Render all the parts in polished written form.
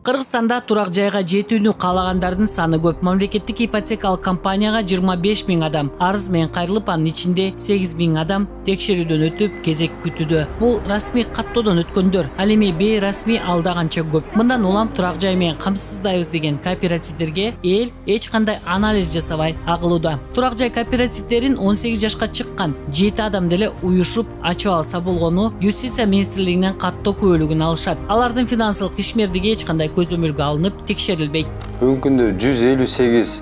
Кыргызстанда турак жайга жетүүнү каалагандардын саны көп. Мамлекеттик ипотекалык компанияга 25 000 адам арыз менен кайрылып, анын ичинде 8 000 адам текшерүүдөн өтүп кезек күтүүдө. Бул расмий каттоодон өткөндөр. Ал эми бейрасмий алда канча көп. Мындан улам турак жай менен камсыздайбыз деген кооперативдерге эл эч кандай анализ жасабай агылууда. Турак жай кооперативдерин 18 жашка чыккан 7 адам деле уюшуп ачып алса болгону Юстиция министрлигинен каттоо күбөлүгүн алышат. Алардын финансылык ишмердиги эч кандай көзөмөлгө алынып текшерилбейт. Бүгүнкү күндө 158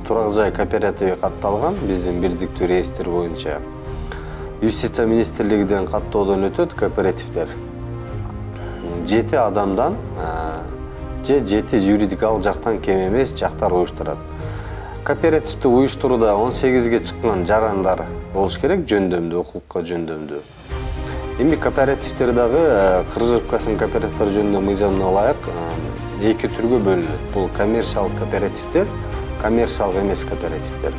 турак жай кооперативи катталган биздин бирдиктүү реестр боюнча. Юстиция министрлигинен каттоодон өтөт кооперативдер. 7 адамдан же 7 юридикалык жактан кем эмес жактар уюштурат. Кооперативди уюштурууда 18ге чыккан жарандар болуш керек, жөндөмдүү, укукка жөндөмдүү. Эми кооперативдер дагы Кыргыз Республикасынын кооперативдер жөнүндө мыйзамына ылайык эки түргө бөлүнөт. Бул коммерциялык кооперативдер, коммерциялык эмес кооперативдер.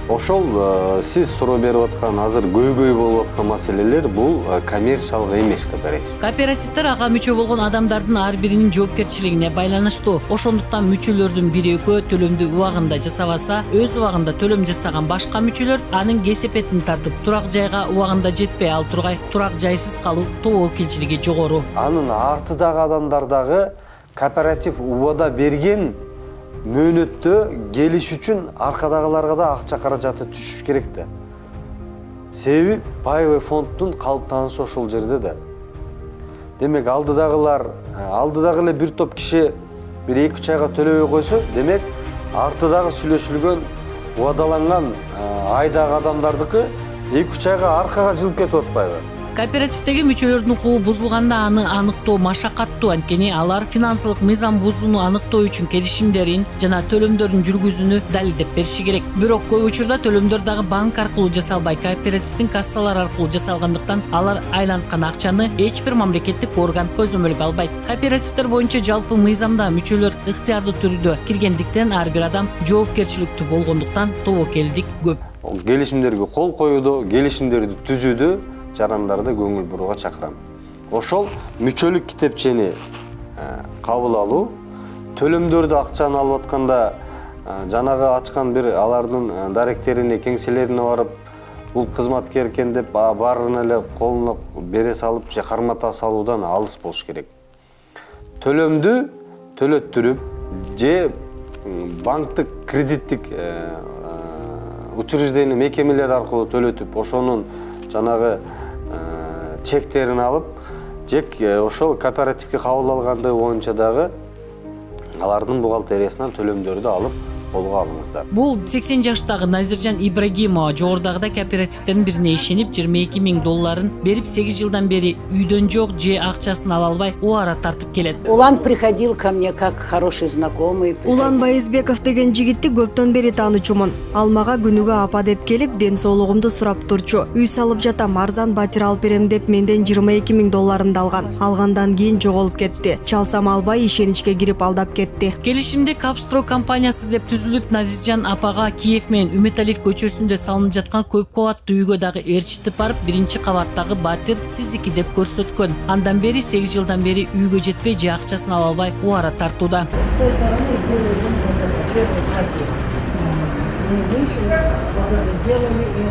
Ошол сиз суроо берип аткан азыр көйгөй болуп аткан маселелер бул коммерциялык эмес кооператив. Кооперативдер ага мүчө болгон адамдардын ар биринин жоопкерчилигине байланыштуу. Ошондуктан мүчөлөрдүн бири экөө төлөмдү убагында жасабаса, өз убагында төлөм жасаган башка мүчөлөр анын кесепетин тартып, турак жайга убагында жетпей ал тургай турак жайсыз калуу тобокелчилиги жогору. Анын артыдагы адамдар дагы кооператив убада берген мөөнөттө келиш үчүн аркадагыларга да акча каражаты түшүш керек да. Себеби паевый фонддун калыптанышы ошол жерде да. Демек алдыдагы эле бир топ киши бир 2-3 айга төлөбөй койсо, демек артыдагы сүйлөшүлгөн убадаланган айдагы адамдардыкы 2-3 айга аркага жылып кетип атпайбы? Кооперативдеги мүчөлөрдүн укугу бузулганда аны аныктоо машакаттуу, анткени алар финансылык мыйзам бузууну аныктоо үчүн келишимдерин жана төлөмдөрдүн жүргүзүүнү далилдеп бериши керек. Бирок көп учурда төлөмдөр дагы банк аркылуу жасалбай, кооперативдин кассалары аркылуу жасалгандыктан алар айланткан акчаны эч бир мамлекеттик орган көзөмөлгө албайт. Кооперативдер боюнча жалпы мыйзамда мүчөлөр ыктыярдуу түрдө киргендиктен ар бир адам жоопкерчиликтүү болгондуктан тобокелдик көп. Келишимдерге кол коюуда, келишимдерди түзүүдө жарандарды көңүл бурууга чакырам. Ошол мүчөлүк китепчени кабыл алуу, төлөмдөрдү акчаны алып атканда жанагы ачкан бир алардын даректерине, кеңселерине барып, бул кызматкер экен деп баарын эле колуна бере салып же кармата салуудан алыс болуш керек. Төлөмдү төлөттүрүп же банктык кредиттик учреждение мекемелер аркылуу төлөтүп, ошонун жанагы чектерин алып, жек ошол кооперативге кабыл алгандыгы боюнча дагы алардын бухгалтериясынан төлөмдөрдү алып колго алыңыздар. Бул 80 жаштагы Назиржан Ибрагимова жогорудагыдай кооперативдердин бирине ишенип $22 000 берип 8 жылдан бери үйдөн жок же акчасын ала албай убара тартып келет. Улан приходил ко мне как хороший знакомый. Улан Байызбеков деген жигитти көптөн бери таанычумун. Ал мага күнүгө апа деп келип, ден соолугумду сурап турчу. Үй салып жатам, арзан батир алып берем деп менден $22 000 алган. Алгандан кийин жоголуп кетти. Чалсам албай ишеничке кирип алдап кетти. Келишимде Капстро компаниясы деп түзүлүп, Назиржан апага Киев менен Үмөталиев көчөсүндө салынып жаткан көп кабаттуу үйгө дагы ээрчитип барып, биринчи кабаттагы батир сиздики деп көрсөткөн. Андан бери 8 жылдан бери үйгө жетпей же акчасын ала албай убара тартууда. С той стороны первый квартир. Мы вышли, сделали и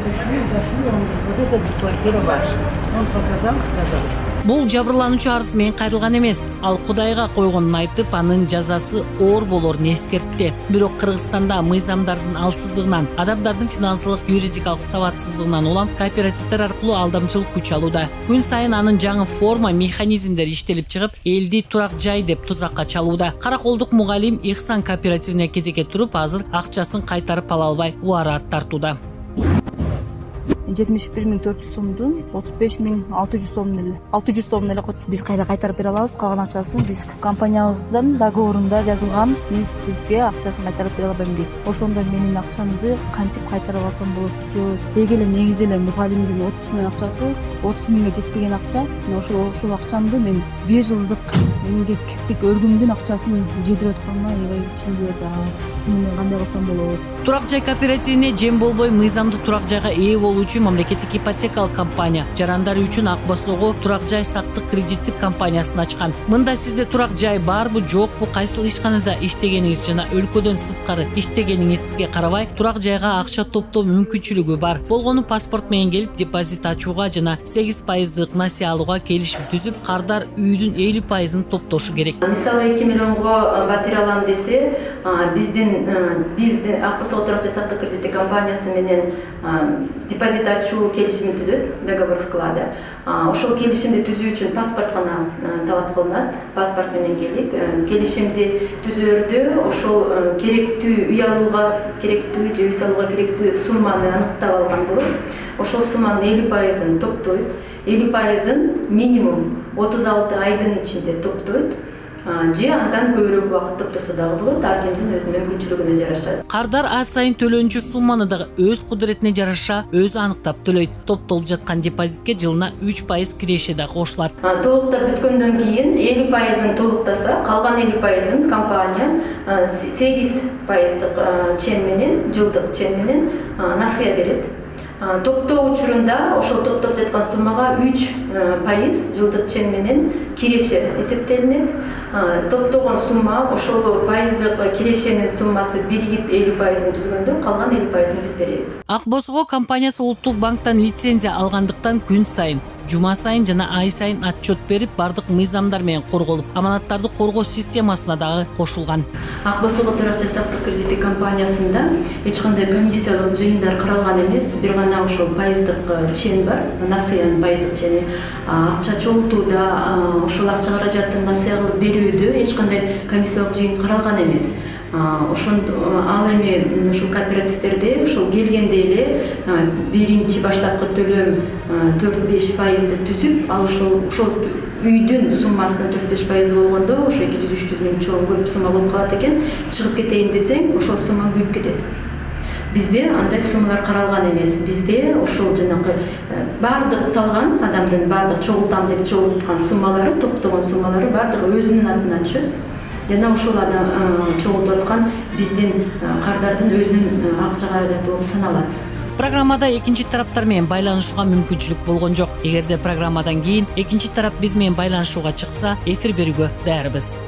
пришли, зашли, он говорит, вот эта квартира ваша. Он показал, сказал. Бул жабырлануучу арыз менен кайрылган эмес. Ал Кудайга койгонун айтып, анын жазасы оор болорун эскертти. Бирок Кыргызстанда мыйзамдардын алсыздыгынан, адамдардын финансылык, юридикалык сабатсыздыгынан улам кооперативдер аркылуу алдамчылык күч алууда. Күн сайын анын жаңы форма, механизмдер иштелип чыгып, элди турак жай деп тузакка чалууда. Караколдук мугалим Ихсан кооперативине кезекке туруп, азыр акчасын кайтарып ала албай убара тартууда. 71 400 сомдун 35 600 сомун эле 600 сомун эле биз кайда кайтарып бере алабыз. Калган акчасын биз компаниябыздан договорунда жазылган, биз сизге акчасын кайтарып бере албайм дейт. Ошондо менин акчамды кантип кайтарып алсам болот? Деги эле негизи эле мугалимдин 30 000 акчасы 30 000ге жетпеген акча. Ошол акчамды мен 1 жылдык мемлекеттик өргүмдүн акчасын жедирип атканыма аябай ичимде кандай кылсам болот? Турак жай кооперативине жем болбой мыйзамдуу турак жайга ээ болуу үчүн мамлекеттик ипотекалык компания жарандары үчүн Ак Босого турак жай сактык кредиттик компаниясын ачкан. Мында сизде турак жай барбы, жокпу, кайсыл ишканада иштегениңиз жана өлкөдөн сырткары иштегениңизге карабай турак жайга акча топтоо мүмкүнчүлүгү бар. Болгону паспорт менен келип депозит ачууга жана 8% насыя алууга келишим түзүп, кардар үйдүн 50%-ын топтошу керек. Мисалы 2 миллионго батир алам десе, биздин Ак Босо турак жай сактык кредиттик компаниясы менен депозит ачуу келишими түзөт, договор вклада. Ошол келишимди түзүү үчүн паспорт гана талап кылынат. Паспорт менен келип, келишимди түзөөрдө ошол керектүү үй алууга керектүү же үй салууга керектүү сумманы аныктап алган болуп, ошол сумманын 50%-ын топтойт. 50%-ын минимум 36 айдын ичинде топтойт. Же андан көбүрөөк убакыт топтосо дагы болот, ар кимдин өз мүмкүнчүлүгүнө жараша. Кардар ай сайын төлөнчү сумманы дагы өз кудуретине жараша өзү аныктап төлөйт. Топтолуп жаткан депозитке жылына 3% киреше да кошулат. Толуктап бүткөндөн кийин 50%-ын толуктаса, калган 50%-ын компания 8%-дык чен менен, жылдык чен менен насыя берет. Топтоо учурунда ошол топтоп жаткан суммага 3% жылдык чен менен киреше эсептелинет. Топтогон сумма ошол пайыздык кирешенин суммасы биригип 50%-ын түзгөндө калган 50%-ын биз беребиз. Ак Босого компаниясы Улуттук банктан лицензия алгандыктан күн сайын, жума сайын жана ай сайын отчет берип, бардык мыйзамдар менен корголуп, аманаттарды коргоо системасына дагы кошулган. Ак Босого турак жай сактык кредиттик компаниясында эч кандай комиссиялык жыйындар каралган эмес, бир гана ошол пайыздык чен бар, насыянын пайыздык чени. Акча чогултууда, ошол акча каражатын насыя кылып берүүдө эч кандай комиссиялык жыйын каралган эмес. Ал эми ушул кооперативдерде ошол келгенде эле биринчи баштапкы төлөм 4-5%ды түзүп, ал ошол үйдүн суммасынын 4-5% болгондо ошо 200-300 миң чоң көп сумма болуп калат экен. Чыгып кетейин десең, ошол сумма күйүп кетет. Бизде андай суммалар каралган эмес. Бизде ошол жанагы бардык салган адамдын бардык чогултам деп чогулткан суммалары, топтогон суммалары бардыгы өзүнүн атына түшөт. Жана ошол чогултуп аткан биздин кардардын өзүнүн акча каражаты болуп саналат. Программада экинчи тараптар менен байланышууга мүмкүнчүлүк болгон жок. Эгерде программадан кийин экинчи тарап биз менен байланышууга чыкса, эфир берүүгө даярбыз.